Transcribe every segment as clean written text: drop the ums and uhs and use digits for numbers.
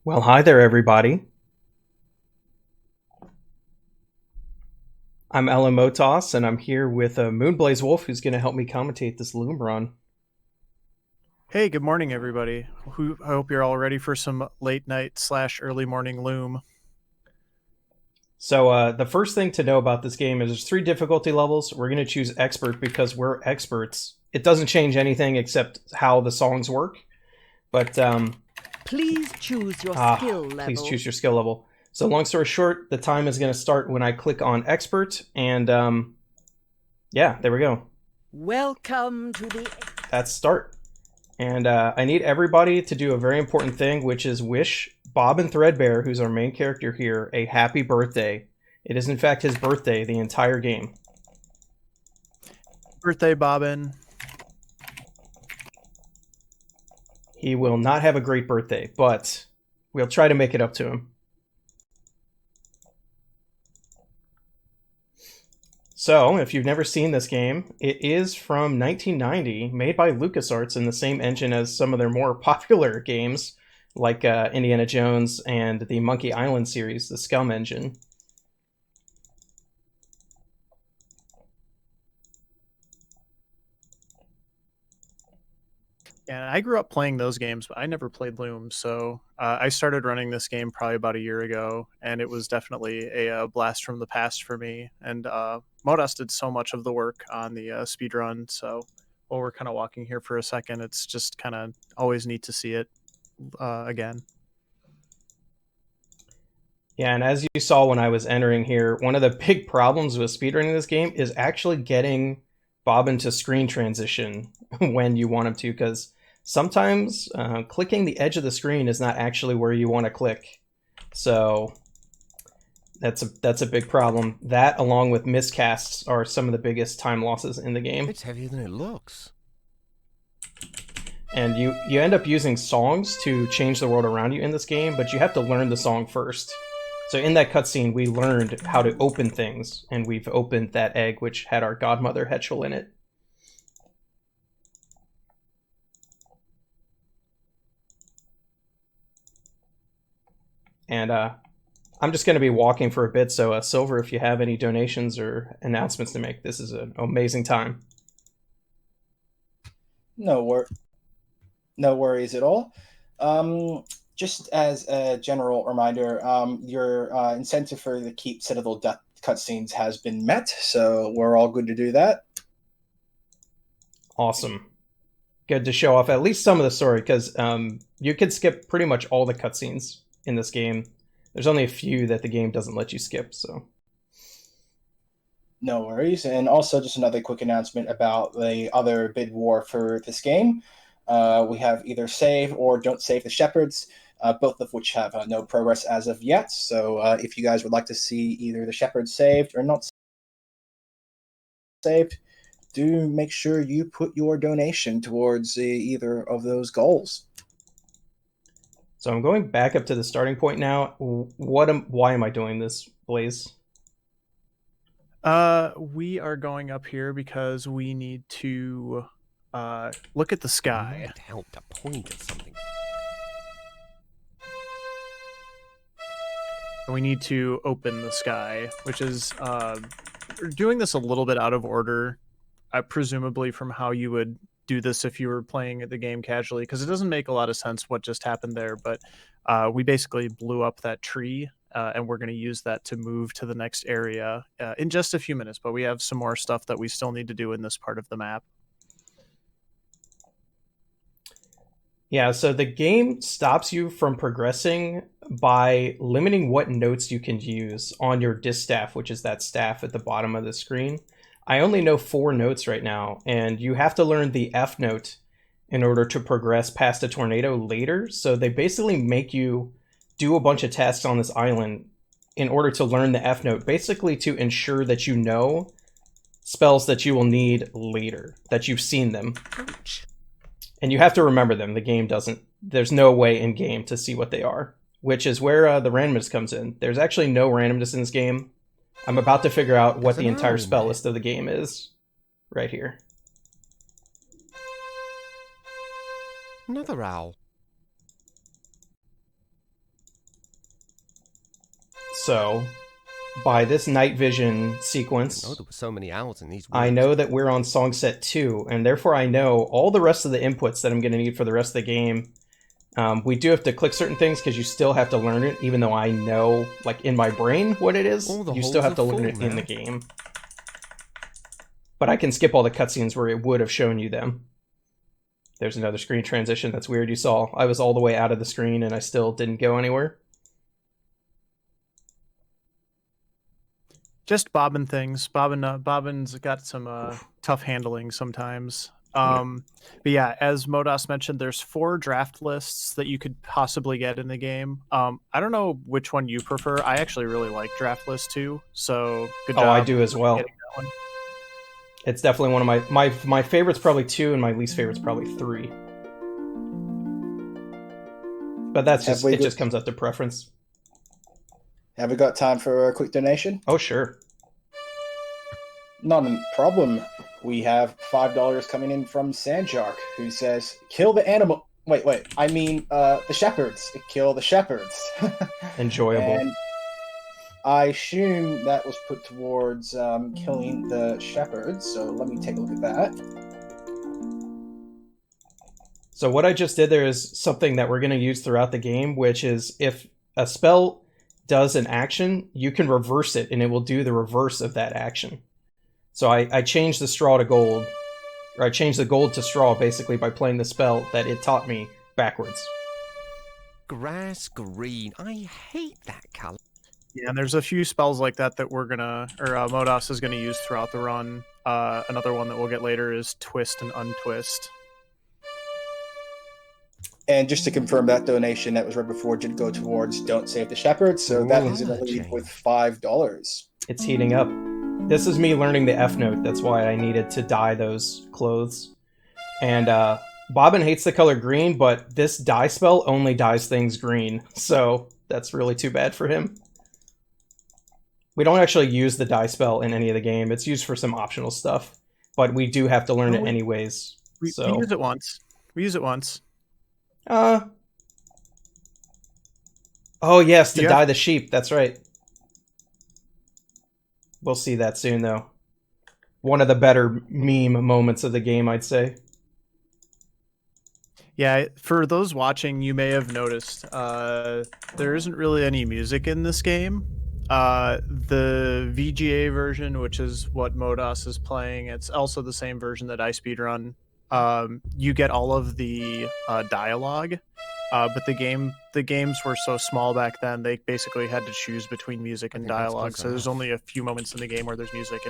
Well, hi there, everybody. I'm LMMotoss, and I'm here with Moonblaze Wolf, who's going to help me commentate this Loom run. Hey, good morning, everybody. I hope you're all ready for some late night slash early morning loom. So, the first thing to know about this game is there's three difficulty levels. We're going to choose Expert because we're experts. It doesn't change anything except how the songs work. But, Please choose your skill please level. choose your skill level. So, long story short, the time is going to start when I click on Expert, and yeah, there we go. Welcome to the. That's start. And I need everybody to do a very important thing, which is wish Bob and Threadbare, who's our main character here, a happy birthday. It is, in fact, his birthday the entire game. Birthday, Bobbin. He will not have a great birthday, but we'll try to make it up to him. So, if you've never seen this game, it is from 1990, made by LucasArts in the same engine as some of their more popular games, like Indiana Jones and the Monkey Island series, the Scum engine. And I grew up playing those games, but I never played Loom. So I started running this game probably about a year ago, and it was definitely a blast from the past for me. And Modas did so much of the work on the speed run. So while we're kind of walking here for a second, it's just kind of always neat to see it again. Yeah, and as you saw when I was entering here, one of the big problems with speedrunning this game is actually getting Bobbin to screen transition when you want him to, because sometimes clicking the edge of the screen is not actually where you want to click. So that's a big problem. That, along with miscasts, are some of the biggest time losses in the game. It's heavier than it looks. And you end up using songs to change the world around you in this game, but you have to learn the song first. So in that cutscene, we learned how to open things, and we've opened that egg, which had our godmother Hetchel in it. And I'm just going to be walking for a bit, so Silver, if you have any donations or announcements to make, this is an amazing time. No worries at all. Just as a general reminder, your incentive for the Keep Citadel death cutscenes has been met, so we're all good to do that. Awesome. Good to show off at least some of the story, because you could skip pretty much all the cutscenes in this game. There's only a few that the game doesn't let you skip, so. No worries. And also just another quick announcement about the other bid war for this game. We have either save or don't save the shepherds, both of which have no progress as of yet. So if you guys would like to see either the shepherds saved or not saved, do make sure you put your donation towards either of those goals. So I'm going back up to the starting point now. Why am I doing this, Blaze? We are going up here because we need to look at the sky. Might help to point at something. We need to open the sky, which is we're doing this a little bit out of order, presumably from how you would do this if you were playing the game casually, because it doesn't make a lot of sense what just happened there. But we basically blew up that tree, and we're going to use that to move to the next area in just a few minutes. But we have some more stuff that we still need to do in this part of the map. Yeah, so the game stops you from progressing by limiting what notes you can use on your distaff, which is that staff at the bottom of the screen. I only know 4 notes right now, and you have to learn the F note in order to progress past a tornado later. So they basically make you do a bunch of tasks on this island in order to learn the F note, basically to ensure that you know spells that you will need later, that you've seen them. Ouch. And you have to remember them. The game doesn't, there's no way in game to see what they are, which is where the randomness comes in. There's actually no randomness in this game. I'm about to figure out what the entire spell list of the game is right here. Another owl. So, by this night vision sequence, Oh, there were so many owls in these woods. I know that we're on song set 2, and therefore I know all the rest of the inputs that I'm going to need for the rest of the game. We do have to click certain things because you still have to learn it, even though I know, like, in my brain what it is. All the You still holes have to are learn full it in now. the game. But I can skip all the cutscenes where it would have shown you them. There's another screen transition. That's weird. You saw I was all the way out of the screen and I still didn't go anywhere. Just bobbin things. Bobbin's got some tough handling sometimes. But yeah, as Motoss mentioned, there's 4 draft lists that you could possibly get in the game. I don't know which one you prefer. I actually really like draft list 2, so good job. Oh, I do as well. getting that one. It's definitely one of my favorite's probably 2 and my least favorite's probably 3. But that's just it just comes up to preference. Have we got time for a quick donation? Oh, sure. Not a problem. We have $5 coming in from Sandjark, who says, "Kill the animal." Wait. I mean, the shepherds. Kill the shepherds. Enjoyable. And I assume that was put towards killing the shepherds. So let me take a look at that. So what I just did there is something that we're going to use throughout the game, which is if a spell does an action, you can reverse it, and it will do the reverse of that action. So I changed the straw to gold, or I changed the gold to straw basically by playing the spell that it taught me backwards. Grass green. I hate that color. Yeah, and there's a few spells like that that we're gonna, or Motoss is gonna use throughout the run. Another one that we'll get later is Twist and Untwist. And just to confirm, that donation that was right before did go towards Don't Save the Shepherds, so that is in the lead with $5. It's heating up. This is me learning the F note. That's why I needed to dye those clothes. And Bobbin hates the color green, but this dye spell only dyes things green, so that's really too bad for him. We don't actually use the dye spell in any of the game. It's used for some optional stuff, but we do have to learn it anyways. We use it once. Oh yes, to dye the sheep. That's right. We'll see that soon, though. One of the better meme moments of the game, I'd say. Yeah, for those watching, you may have noticed there isn't really any music in this game. The VGA version, which is what Motoss is playing, it's also the same version that I speedrun. You get all of the dialogue, but the games were so small back then, they basically had to choose between music and dialogue. So there's only a few moments in the game where there's music,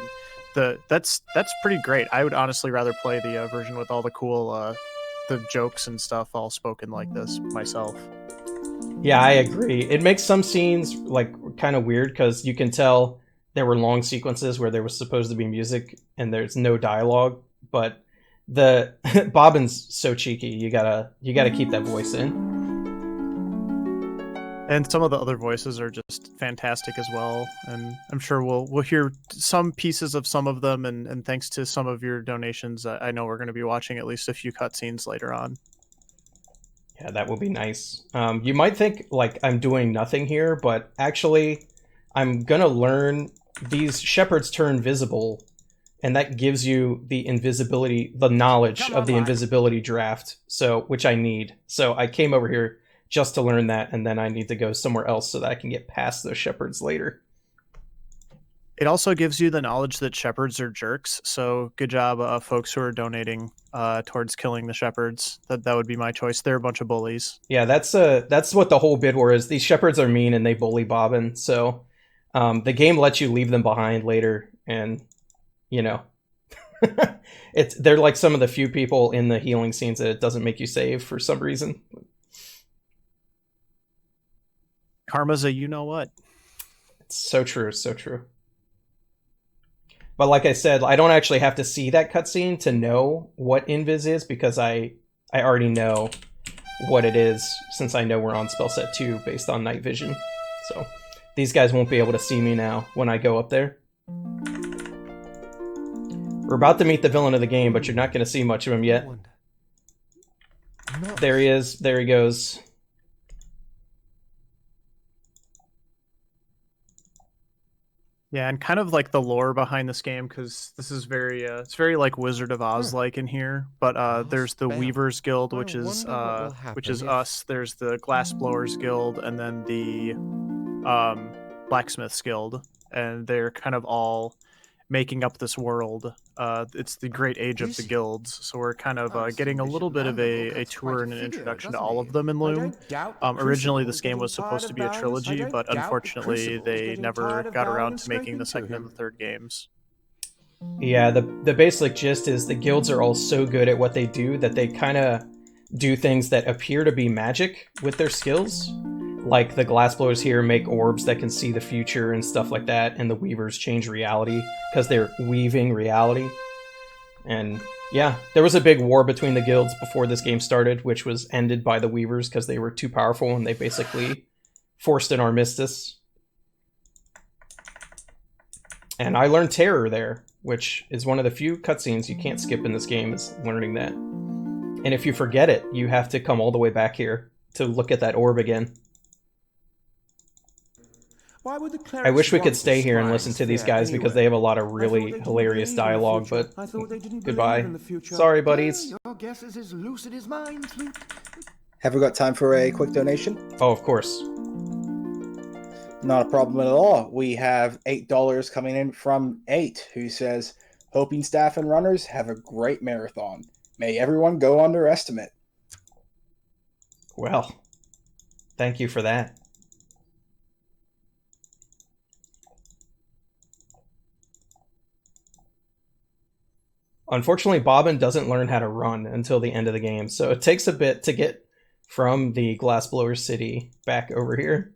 and that's pretty great. I would honestly rather play the version with all the cool the jokes and stuff all spoken like this myself. Yeah, I agree. It makes some scenes like kind of weird because you can tell there were long sequences where there was supposed to be music and there's no dialogue, but the Bobbin's so cheeky. You gotta keep that voice in. And some of the other voices are just fantastic as well. And I'm sure we'll hear some pieces of some of them. And thanks to some of your donations, I know we're going to be watching at least a few cutscenes later on. Yeah, that would be nice. You might think like I'm doing nothing here, but actually I'm gonna learn these shepherds turn visible, and that gives you the invisibility, the knowledge of the invisibility draft, so which I need. So I came over here just to learn that, and then I need to go somewhere else so that I can get past those shepherds later. It also gives you the knowledge that shepherds are jerks, so good job, folks who are donating towards killing the shepherds. That would be my choice. They're a bunch of bullies. Yeah, that's what the whole bid war is. These shepherds are mean and they bully Bobbin, so the game lets you leave them behind later, and you know, they're like some of the few people in the healing scenes that it doesn't make you save for some reason. Karma's a you-know-what. It's so true, so true. But like I said, I don't actually have to see that cutscene to know what Invis is, because I already know what it is, since I know we're on spell set 2 based on night vision. So these guys won't be able to see me now when I go up there. We're about to meet the villain of the game, but you're not going to see much of him yet. There he is. There he goes. Yeah, and kind of like the lore behind this game, because this is very it's very like Wizard of Oz like in here. But there's the Bell. Weavers Guild, I which is wonder what will happen if- us. There's the Glassblowers Guild, and then the Blacksmiths Guild, and they're kind of all making up this world. It's the great age of the Is it? guilds, so we're kind of getting a Bishop little bit of Lambert a gets tour quite a and an figure, introduction to doesn't all he? of them in I Loom. don't doubt the Originally, Crucible this is game getting was supposed tired to of be a bowing. I trilogy, don't but doubt the unfortunately, Crucible is they getting never tired of got bowing around and to making the scraping to second and him. the third games. Yeah, the basic gist is the guilds are all so good at what they do that they kind of do things that appear to be magic with their skills. Like the glassblowers here make orbs that can see the future and stuff like that, and the weavers change reality because they're weaving reality. And yeah, there was a big war between the guilds before this game started, which was ended by the weavers because they were too powerful and they basically forced an armistice. And I learned Terror there, which is one of the few cutscenes you can't skip in this game, is learning that. And if you forget it, you have to come all the way back here to look at that orb again. Why would the I clerics wish we want could this stay here and flying listen to these sphere guys because anyway? they have a lot of I thought really they didn't hilarious believe in the dialogue, future. but I thought they didn't goodbye. believe in the future. Sorry, buddies. Your guess is as lucid as mine, Flute. Have we got time for a quick donation? Oh, of course. Not a problem at all. We have $8 coming in from 8, who says, hoping staff and runners have a great marathon. May everyone go on their estimate. Well, thank you for that. Unfortunately, Bobbin doesn't learn how to run until the end of the game, so it takes a bit to get from the Glassblower City back over here.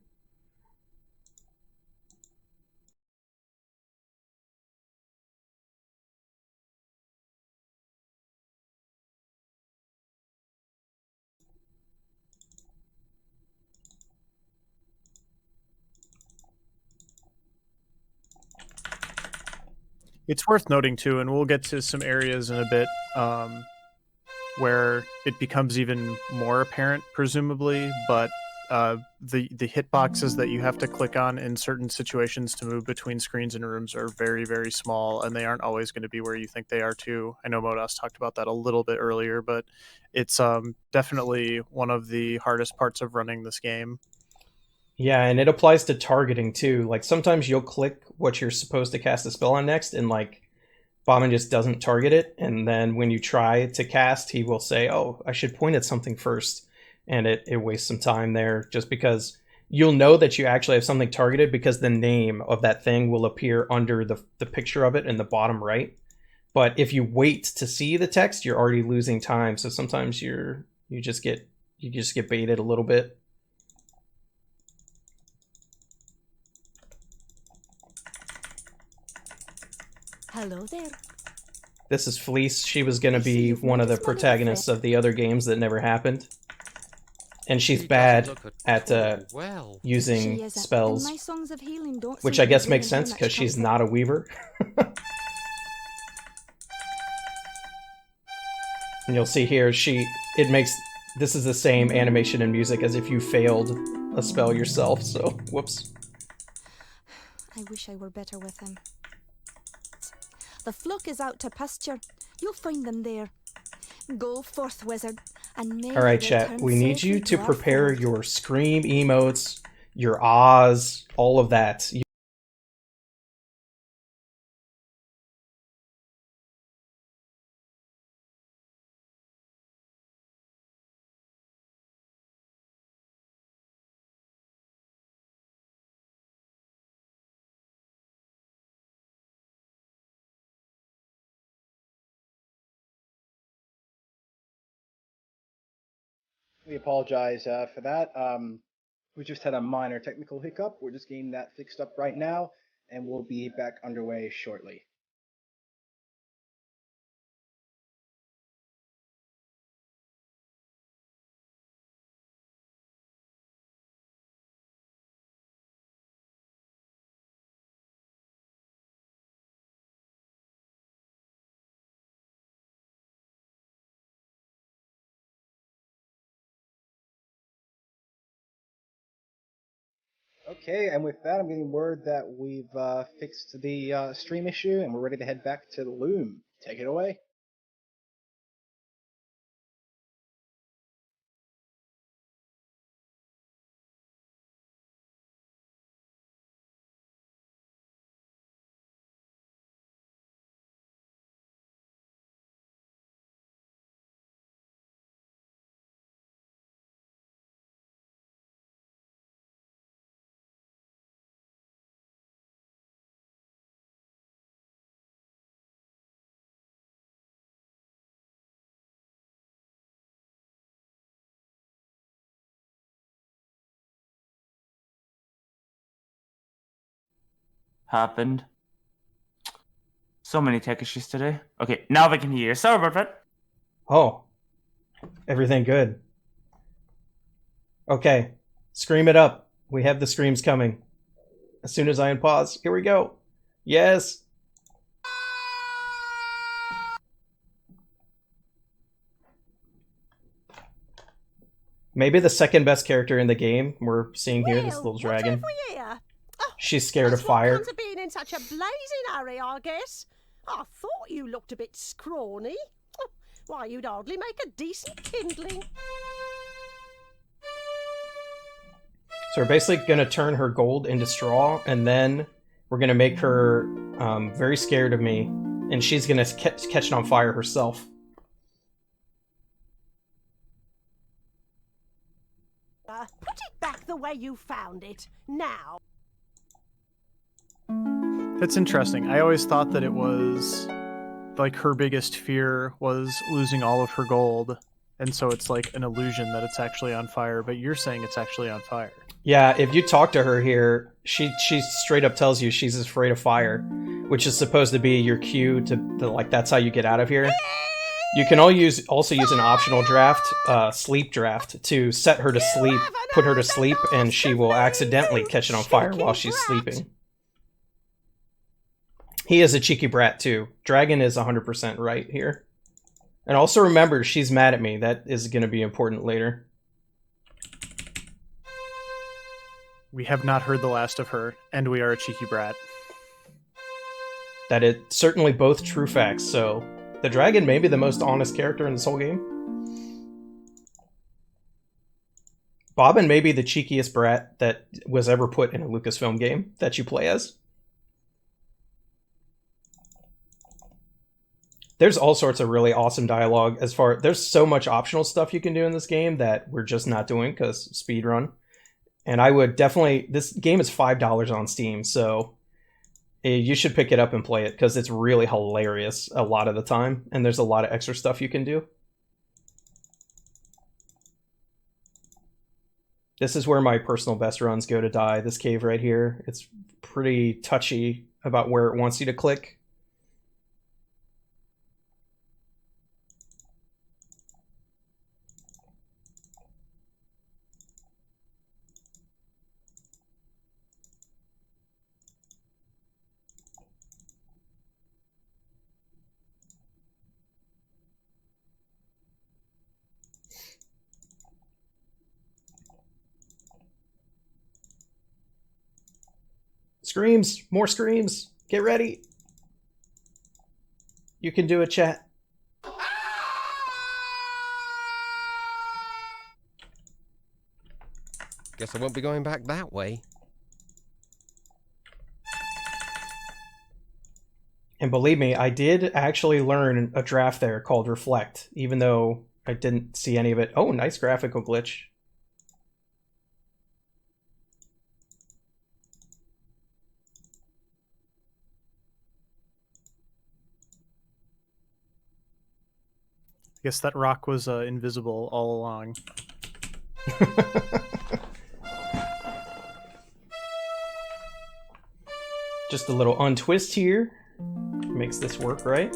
It's worth noting too, and we'll get to some areas in a bit where it becomes even more apparent, presumably. But the hitboxes that you have to click on in certain situations to move between screens and rooms are very, very small, and they aren't always going to be where you think they are too. I know MFSB2020 talked about that a little bit earlier, but it's definitely one of the hardest parts of running this game. Yeah, and it applies to targeting too. Like sometimes you'll click what you're supposed to cast a spell on next, and like Bobbin just doesn't target it, and then when you try to cast, he will say, "Oh, I should point at something first," and it wastes some time there just because you'll know that you actually have something targeted because the name of that thing will appear under the picture of it in the bottom right. But if you wait to see the text, you're already losing time. So sometimes you just get baited a little bit. Hello there. This is Fleece. She was going to be one of the protagonists of the other games that never happened. And she's bad at using spells, which I guess makes sense because she's not a weaver. And you'll see here, this is the same animation and music as if you failed a spell yourself, so whoops. I wish I were better with him. The flock is out to pasture. You'll find them there. Go forth, wizard, and may Alright, chat, we need you to prepare your scream emotes, your ahs, all of that. We apologize for that. We just had a minor technical hiccup. We're just getting that fixed up right now, and we'll be back underway shortly. Okay, and with that, I'm getting word that we've fixed the stream issue and we're ready to head back to Loom. Take it away. Happened. So many tech issues today. Okay, now I can hear. Sorry about that. Oh, everything good. Okay, scream it up. We have the screams coming. As soon as I unpause, here we go. Yes. Maybe the second best character in the game we're seeing here, this little dragon. She's scared of fire. Comes of being in such a blazing hurry, I guess. I thought you looked a bit scrawny. Why, you'd hardly make a decent kindling. So we're basically going to turn her gold into straw, and then we're going to make her very scared of me, and she's going to catch it on fire herself. Put it back the way you found it, now. That's interesting. I always thought that it was like her biggest fear was losing all of her gold, and so it's like an illusion that it's actually on fire, but you're saying it's actually on fire. Yeah, if you talk to her here, she straight up tells you she's afraid of fire, which is supposed to be your cue to like, that's how you get out of here. You can also use an optional draft, sleep draft, to set her to sleep, put her to sleep, and she will accidentally catch it on fire while she's sleeping. He is a cheeky brat too. Dragon is 100% right here. And also remember, she's mad at me. That is going to be important later. We have not heard the last of her, and we are a cheeky brat. That is certainly both true facts, so the dragon may be the most honest character in this whole game. Bobbin may be the cheekiest brat that was ever put in a Lucasfilm game that you play as. There's all sorts of really awesome dialogue there's so much optional stuff you can do in this game that we're just not doing because speedrun. And I would definitely, this game is $5 on Steam, so you should pick it up and play it because it's really hilarious a lot of the time, and there's a lot of extra stuff you can do. This is where my personal best runs go to die, this cave right here. It's pretty touchy about where it wants you to click. Screams! More screams! Get ready! You can do it, chat. Guess I won't be going back that way. And believe me, I did actually learn a draft there called Reflect, even though I didn't see any of it. Oh, nice graphical glitch. I guess that rock was invisible all along. Just a little untwist here. Makes this work, right?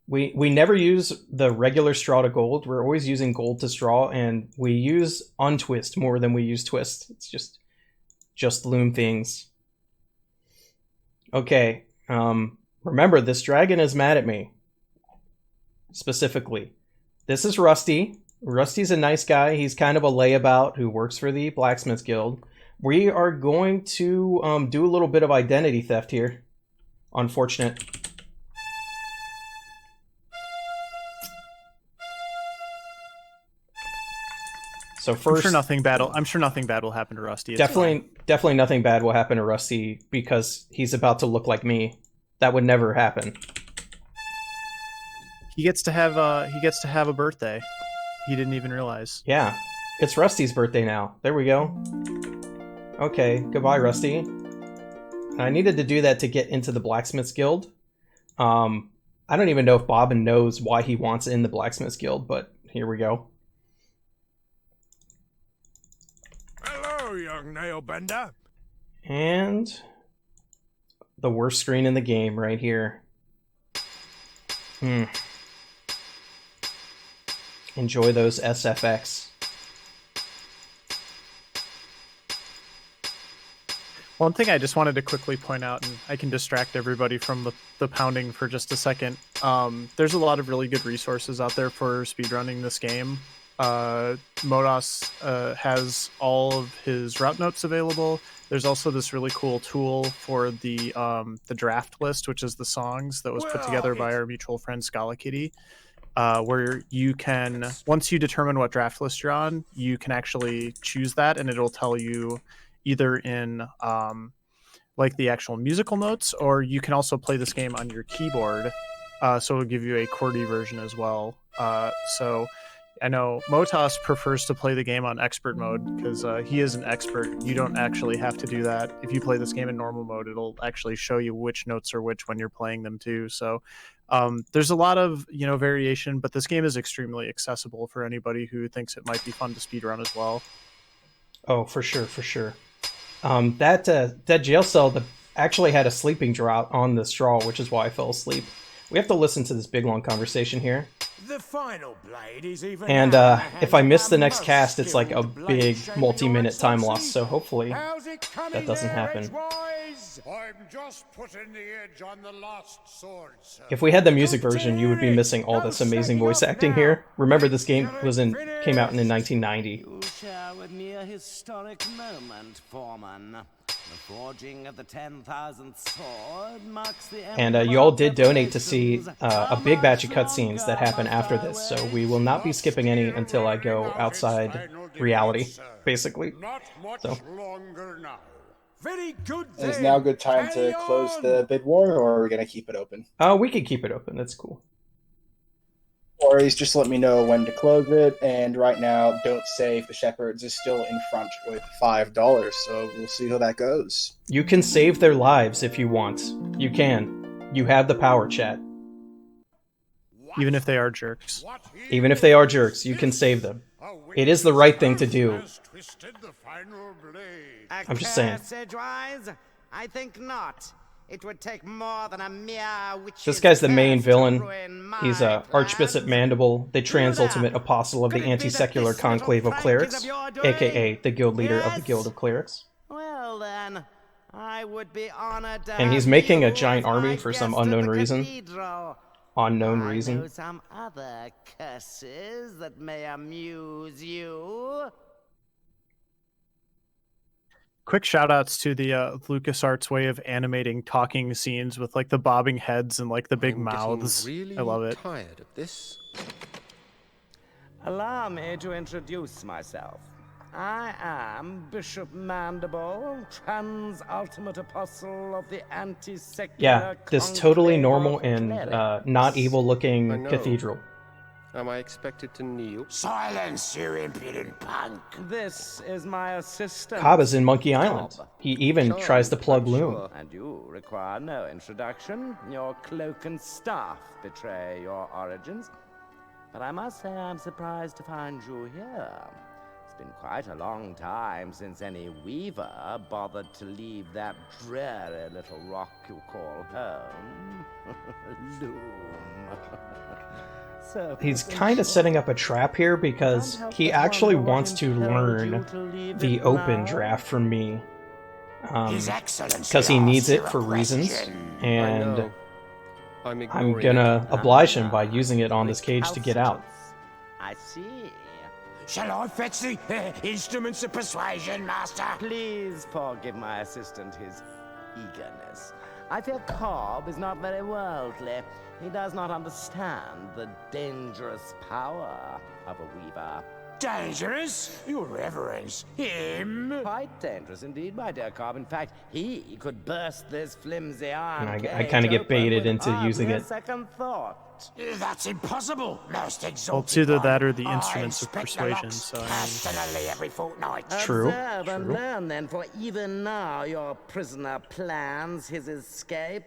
We never use the regular straw to gold. We're always using gold to straw, and we use untwist more than we use twist. It's just Loom things. Okay, remember, this dragon is mad at me. Specifically. This is Rusty. Rusty's a nice guy. He's kind of a layabout who works for the Blacksmiths Guild. We are going to do a little bit of identity theft here. Unfortunate. So first, I'm sure nothing bad will happen to Rusty. It's definitely nothing bad will happen to Rusty because he's about to look like me. That would never happen. He gets to have a birthday. He didn't even realize. Yeah, it's Rusty's birthday now. There we go. Okay, goodbye, Rusty. I needed to do that to get into the Blacksmiths Guild. I don't even know if Bobbin knows why he wants in the Blacksmiths Guild, but here we go. Hello, young nailbender. And the worst screen in the game right here. Enjoy those SFX. One thing I just wanted to quickly point out, and I can distract everybody from the pounding for just a second. There's a lot of really good resources out there for speedrunning this game. MFSB2020 has all of his route notes available. There's also this really cool tool for the draft list, which is the songs that was put together by our mutual friend Scala Kitty, where you can, once you determine what draft list you're on, you can actually choose that, and it'll tell you either in like the actual musical notes, or you can also play this game on your keyboard. So it'll give you a QWERTY version as well. So I know MFSB2020 prefers to play the game on expert mode because he is an expert. You don't actually have to do that. If you play this game in normal mode, it'll actually show you which notes are which when you're playing them too. So there's a lot of variation, but this game is extremely accessible for anybody who thinks it might be fun to speedrun as well. Oh, for sure, for sure. That jail cell actually had a sleeping drought on the straw, which is why I fell asleep. We have to listen to this big long conversation here. The final blade is even And if I miss the next cast, it's like a big multi-minute time loss, so hopefully that doesn't happen. I'm just putting the edge on the lost sword, sir. If we had the music version, you would be missing all this amazing voice acting here. Remember, this game came out in 1990. You share with me a historic moment, Foreman. The forging of the 10,000th sword marks the end. And you all did donate to see a big batch of cutscenes that happen after this, so we will not be skipping any until I go outside reality, basically. So. Very good. Is now a good time to close the bid war, or are we going to keep it open? We can keep it open. That's cool. Or he's just let me know when to close it. And right now, Don't Save the Shepherds is still in front with $5. So we'll see how that goes. You can save their lives if you want. You can. You have the power, chat. Even if they are jerks. Even if they are jerks, you can save them. It is the right thing to do. I'm just saying. I think not. It would take more than a mere witch's This guy's the main curse to villain. ruin my He's Archbishop Mandible, the trans-ultimate apostle of the anti-secular conclave of clerics, aka the guild leader of the Guild of Clerics. Well then, I would be honored to And he's have making you a giant as my army for some guest at unknown the reason. cathedral. Unknown I reason. know some other curses that may amuse you. Quick shout-outs to the LucasArts way of animating talking scenes with like the bobbing heads and like the big mouths. Really I love it. tired of this. Allow me to introduce myself. I am Bishop Mandible, trans-ultimate apostle of the anti-secular Yeah, this totally conclave normal of and clerics. not I evil-looking know. cathedral. Am I expected to kneel? Silence, you impudent punk. This is my assistant. Kava's in Monkey Island. He even Charmed, tries to plug I'm Loom. sure. And you require no introduction. Your cloak and staff betray your origins. But I must say I'm surprised to find you here. It's been quite a long time since any weaver bothered to leave that dreary little rock you call home. Loom. So He's kind of setting up a trap here because he actually wants to learn the open draft from me. Because he needs it for reasons, and I'm gonna oblige him by using it on this cage to get out. I see. Shall I fetch the instruments of persuasion, master? Please forgive my assistant his eagerness. I fear Cobb is not very worldly. He does not understand the dangerous power of a weaver. Dangerous? Your reverence. Him? Quite dangerous indeed, my dear Cobb. In fact, he could burst this flimsy arm. I kind of get baited into using it. Second thought. That's impossible, most exalted. Well, it's either that or the I instruments of inspect the persuasion. locks So I mean, personally every fortnight. True. Observe and True. learn then, for even now your prisoner plans his escape.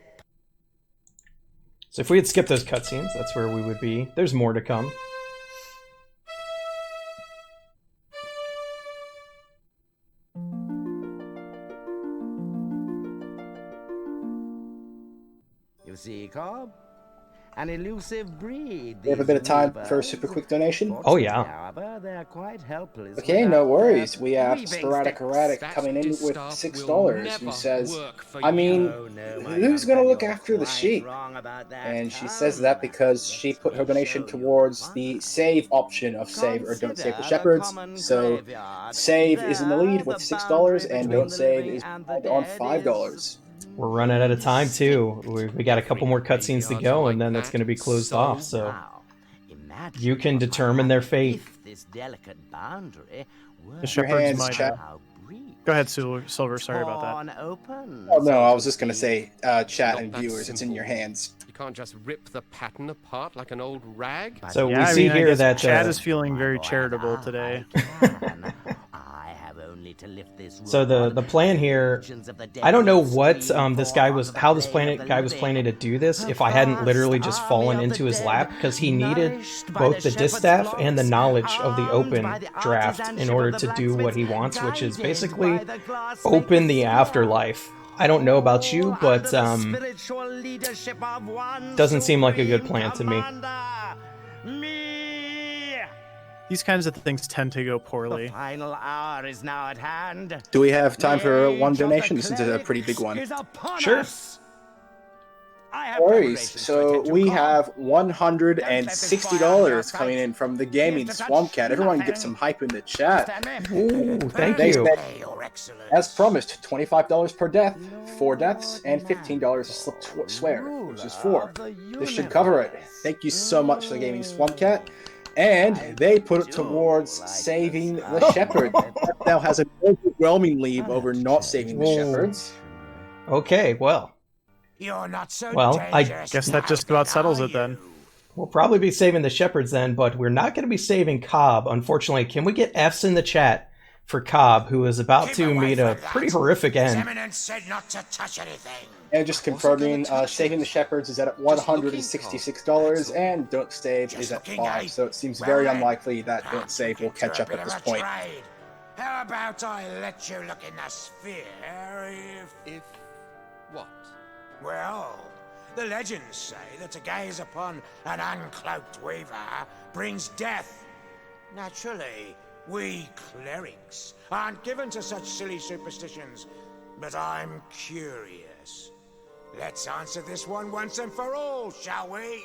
So if we had skipped those cutscenes, that's where we would be. There's more to come. You see, Cobb? An elusive breed. We have a bit of time for a super quick donation. Oh, yeah. However, they're quite helpless. Okay, no without worries. their We have breathing Sporadic sticks. Erratic coming in with $6 who says, I mean, who's going to look after the sheep? And she says that because she put her donation towards the save option of save or don't save the shepherds. So save is in the lead with $6 and don't save is on $5. We're running out of time too. We got a couple more cutscenes to go, and then it's going to be closed off. So you can determine their fate. the shepherds hands, might. chat. Go ahead, Silver. Sorry about that. Oh no, I was just going to say chat and viewers, it's in your hands. You can't just rip the pattern apart like an old rag. So Yeah, we I see mean, I here guess that Chad is feeling very charitable today. so the plan here, I don't know what this guy was, how this guy was planning to do this if I hadn't literally just fallen into his lap, because he needed both the distaff and the knowledge of the open draft in order to do what he wants, which is basically open the afterlife. I don't know about you, but doesn't seem like a good plan to me. These kinds of things tend to go poorly. Final hour is now at hand. Do we have time for one donation? This is a pretty big one. Sure. No worries. So we have $160 coming in from the Gaming Swamp Cat. Everyone get some hype in the chat. Ooh, thank Thanks, you. man. As promised, $25 per death, 4 deaths, and $15 a slip swear, which is 4. This should cover it. Thank you so much to the Gaming Swamp Cat. And they put it towards saving the shepherd. That now has an overwhelming lead over not saving the shepherds. Okay, well. You're not so I guess that just about settles it then. We'll probably be saving the shepherds then, but we're not going to be saving Cobb, unfortunately. Can we get F's in the chat for Cobb, who is about to meet a pretty horrific end? Eminence said not to touch anything. And just confirming, saving the shepherds is at $166, and don't save is at 5. So it seems very unlikely that don't save will catch up at this point. How about I let you look in the sphere If what? Well, the legends say that to gaze upon an uncloaked weaver brings death. Naturally, we clerics aren't given to such silly superstitions, but I'm curious. Let's answer this one once and for all, shall we?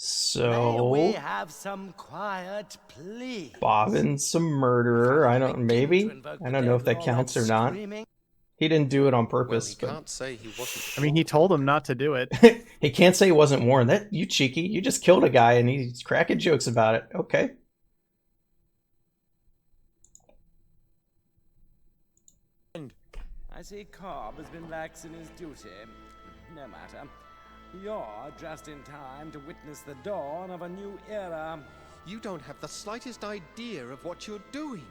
So, we have some quiet, please. Bobbin's some murderer. I don't know if that counts or not. He didn't do it on purpose. Well, he can't say he wasn't. I mean, he told him not to do it. He can't say he wasn't warned. That you cheeky. You just killed a guy and he's cracking jokes about it. Okay. I see Cobb has been lax in his duty. No matter. You're just in time to witness the dawn of a new era. You don't have the slightest idea of what you're doing.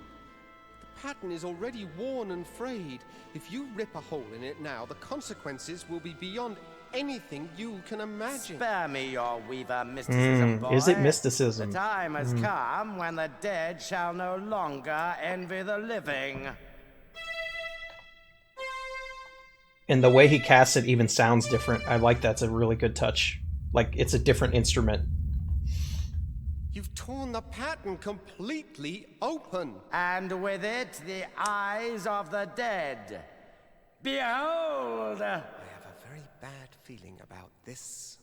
The pattern is already worn and frayed. If you rip a hole in it now, the consequences will be beyond anything you can imagine. Spare me your weaver mysticism, boy. Is it mysticism? The time has come when the dead shall no longer envy the living. And the way he casts it even sounds different. I like that's a really good touch. Like, it's a different instrument. You've torn the pattern completely open. And with it, the eyes of the dead. Behold! I have a very bad feeling about this.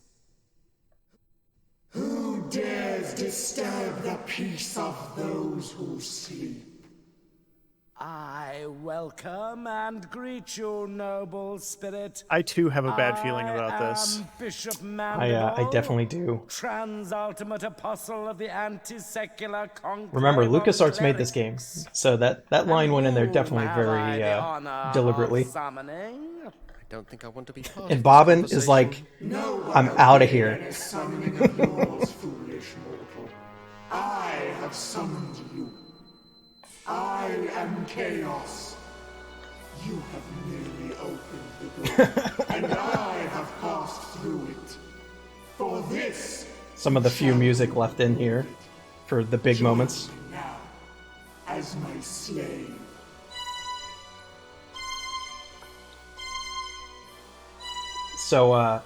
Who dares disturb the peace of those who sleep? I welcome and greet you, noble spirit. I too have a bad feeling about this. Bishop I definitely do. Trans-ultimate apostle of the anti-secular conclave. Remember, of LucasArts made this game, clerics. so that line went in there Whom definitely have I very the honor deliberately. of summoning? I don't think I want to be part And of this Bobbin is like, conversation. I'm out of here. Any summoning of yours, foolish mortal. I have summoned you. I am Chaos. You have merely opened the door, and I have passed through it. For this, Some of the few music left in here for the big moments. join me now as my slave. So,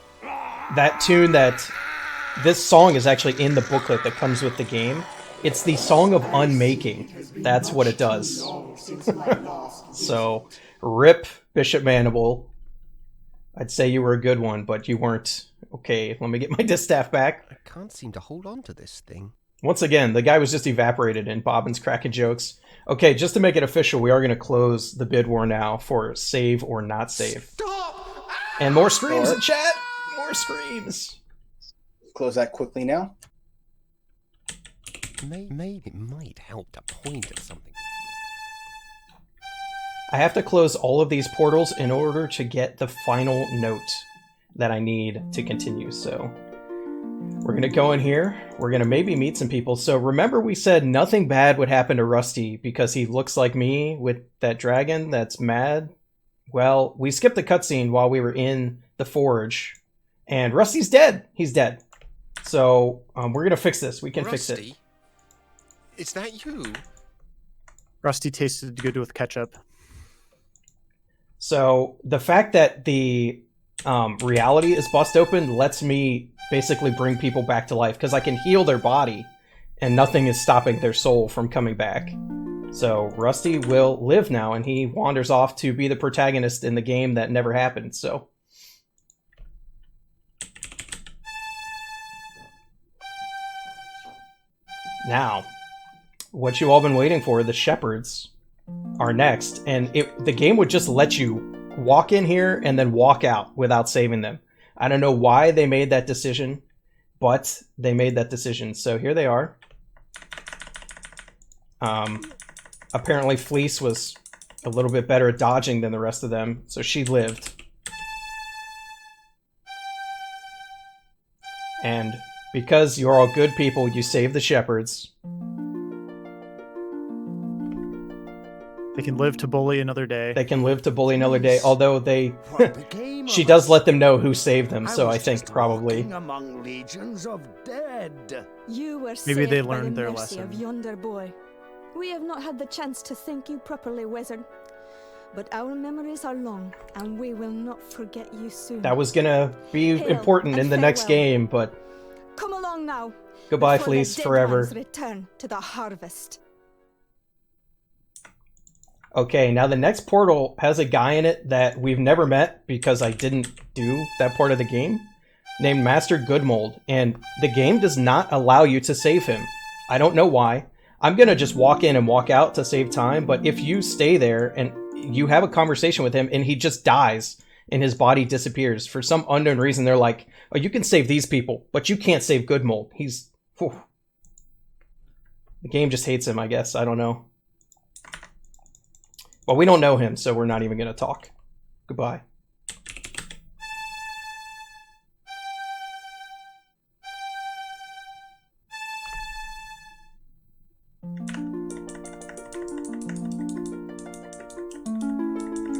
that tune this song is actually in the booklet that comes with the game. It's the Song of Unmaking. That's what it does. So, rip Bishop Mandible. I'd say you were a good one, but you weren't. Okay, let me get my distaff back. I can't seem to hold on to this thing. Once again, the guy was just evaporated and Bobbin's cracking jokes. Okay, just to make it official, we are going to close the bid war now for save or not save. Stop! And more screams in chat! More screams! Close that quickly now. Maybe it might help to point at something. I have to close all of these portals in order to get the final note that I need to continue, so we're going to go in here. We're going to maybe meet some people. So remember we said nothing bad would happen to Rusty because he looks like me with that dragon that's mad? Well, we skipped the cutscene while we were in the forge, and Rusty's dead. He's dead. So we're going to fix this. We can fix it. Rusty? Is that you? Rusty tasted good with ketchup. So the fact that the reality is bust open lets me basically bring people back to life because I can heal their body and nothing is stopping their soul from coming back. So Rusty will live now and he wanders off to be the protagonist in the game that never happened. So now, what you all been waiting for, the shepherds are next, and the game would just let you walk in here and then walk out without saving them. I don't know why they made that decision, but they made that decision. So here they are. Apparently Fleece was a little bit better at dodging than the rest of them, so she lived. And because you're all good people, you save the shepherds. They can live to bully another day. They can live to bully another day, although they... she does let them know who saved them, so I think probably... among legions of dead. You were Maybe they saved by learned the their mercy lesson. of yonder boy. We have not had the chance to thank you properly, wizard. But our memories are long, and we will not forget you soon. That was gonna be Hail important in and the next farewell. game, but... Come along now. Goodbye, before Fleece, the dead forever. ones return to the harvest. Okay, now the next portal has a guy in it that we've never met because I didn't do that part of the game, named Master Goodmold, and the game does not allow you to save him. I don't know why. I'm gonna just walk in and walk out to save time, but if you stay there and you have a conversation with him and he just dies and his body disappears, for some unknown reason they're like, oh, you can save these people, but you can't save Goodmold. He's... Whew. The game just hates him, I guess. I don't know. Well, we don't know him, so we're not even going to talk. Goodbye.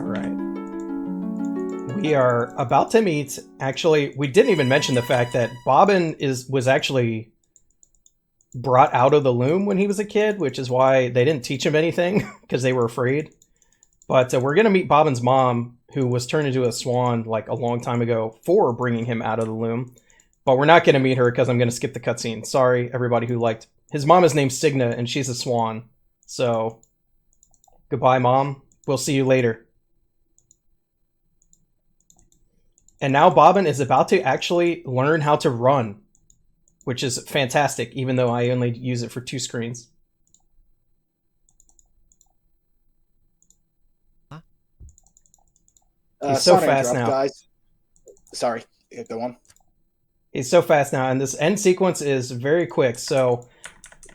Alright. We are about to meet... Actually, we didn't even mention the fact that Bobbin was actually brought out of the Loom when he was a kid, which is why they didn't teach him anything, because they were afraid. But we're going to meet Bobbin's mom, who was turned into a swan like a long time ago for bringing him out of the Loom. But we're not going to meet her because I'm going to skip the cutscene. Sorry, everybody who liked... His mom is named Signa, and she's a swan. So, goodbye, Mom. We'll see you later. And now Bobbin is about to actually learn how to run. which is fantastic, even though I only use it for 2 screens. He's so fast now. Guys. Sorry, go on. He's so fast now, and this end sequence is very quick. So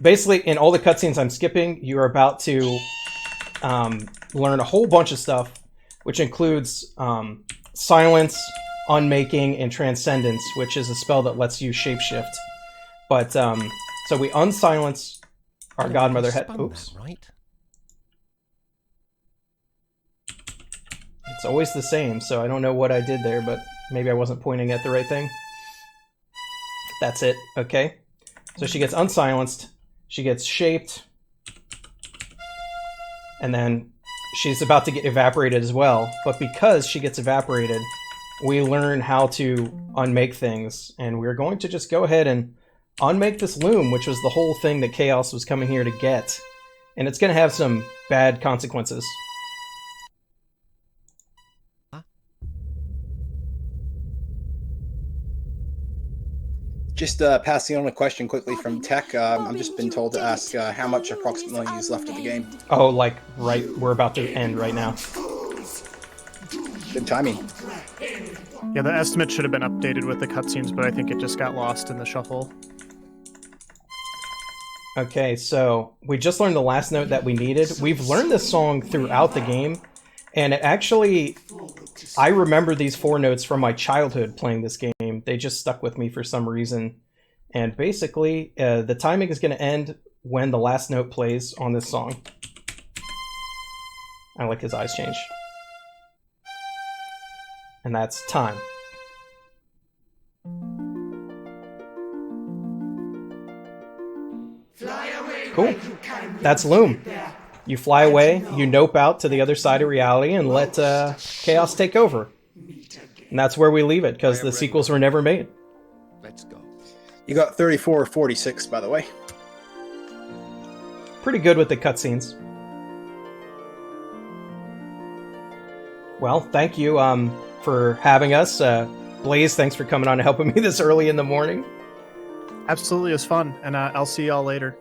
basically, in all the cutscenes I'm skipping, you are about to learn a whole bunch of stuff, which includes silence, unmaking, and transcendence, which is a spell that lets you shapeshift. But so we unsilence our godmother head. Oops. That, right? It's always the same, so I don't know what I did there, but maybe I wasn't pointing at the right thing. That's it. Okay. So she gets unsilenced. She gets shaped. And then she's about to get evaporated as well. But because she gets evaporated, we learn how to unmake things. And we're going to just go ahead and unmake this loom, which was the whole thing that Chaos was coming here to get. And it's going to have some bad consequences. Just passing on a question quickly from Tech. I've just been told to ask how much approximately is left of the game. Oh, like, right, we're about to end right now. Good timing. Yeah, the estimate should have been updated with the cutscenes, but I think it just got lost in the shuffle. Okay, so we just learned the last note that we needed. We've learned this song throughout the game, and it actually, I remember these 4 notes from my childhood playing this game. They just stuck with me for some reason. And basically, the timing is going to end when the last note plays on this song. I like his eyes change. And that's time. Cool. That's Loom. You fly away, you nope out to the other side of reality, and let Chaos take over. And that's where we leave it, because the sequels were never made. Let's go. You got 34-46, by the way. Pretty good with the cutscenes. Well, thank you for having us. Blaze, thanks for coming on and helping me this early in the morning. Absolutely, it was fun, and I'll see y'all later.